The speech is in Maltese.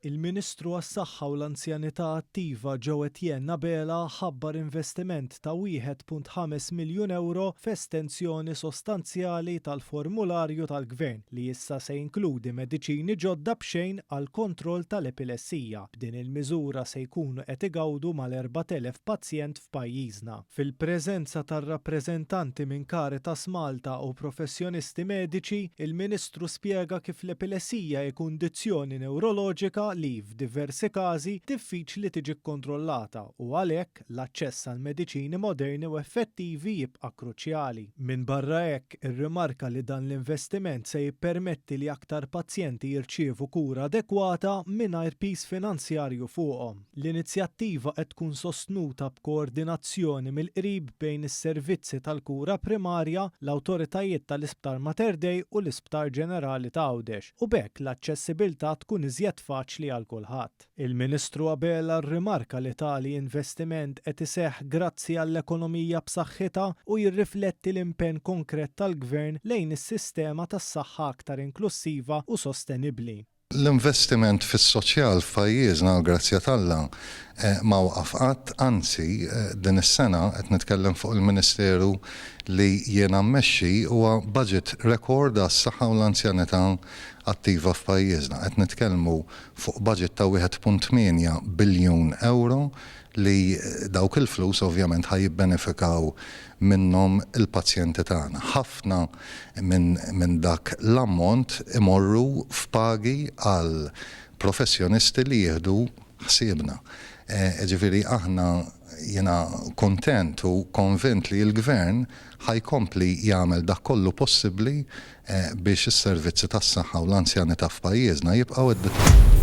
Il-Ministru għas-Saħħa u l-Anzjanità Attiva Joe Etienne Bela ħabbar investiment ta' 1.5 miljun euro f'estensjoni sostanzjali tal-formularju tal-Gvern li issa se jinkludi mediċini ġodda b'xejn għal kontroll tal-epilessija. B'din il-miżura se jkunu qed igawdu mal-4,000 pazjent f'pajjiżna. Fil-preżenza tar-rappreżentanti minn Caritas Malta u professjonisti mediċi, il-Ministru spjega kif l-epilessija hi kundizzjoni newroloġika li f'diversi każi diffiċli tiġi kkontrollata u għalhekk l-aċċess għal mediċini moderni u effettivi jibqa' kruċjali. Minn barra hekk irrimarka li dan l-investiment se jippermetti li aktar pazjenti jirċievu kura adekwata mingħajr piż finanzjarju fuqhom. L-inizjattiva qed tkun sostnuta b'koordinazzjoni mill-qrib bejn is-servizzi tal-kura primarja, l-awtoritajiet tal-Isptar Mater Dei u l-Isptar Ġenerali ta' Għawdex u b'hekk l-aċċessibilità tkun iżjed faċli għal kulħadd. Il-Ministru Abela rrimarka li tali investiment qed iseħħ grazzi għall-ekonomija b'saħħitha u jirrifletti l-impenn konkret tal-Gvern lejn is-sistema tas-saħħa aktar inklusiva u sostenibbli. L-investiment fis-soċjal f'pajjiżna grazzja tal-Alla ma waqaf qatt, anzi din is-sena qed nitkellem fuq il-Ministeru li jiena mmexxi huwa budget record għas-saħħa u l-anzjanità attiva f'pajjiżna. Qed nitkellmu fuq budget ta' 1.8 biljun euro li dawk il-flus ovvjament ħajibbenefikaw minnhom il-pazjenti tagħna. Ħafna minn dak l-ammont imorru f'pagi għal professjonisti li jieħdu ħsiebna. Ġifieri aħna jiena kontent u konvint li l-Gvern ħajkompli jagħmel dak kollu possibbli biex is-servizzi tas-saħħa u l-anzjanità f'pajjiżna jibqgħu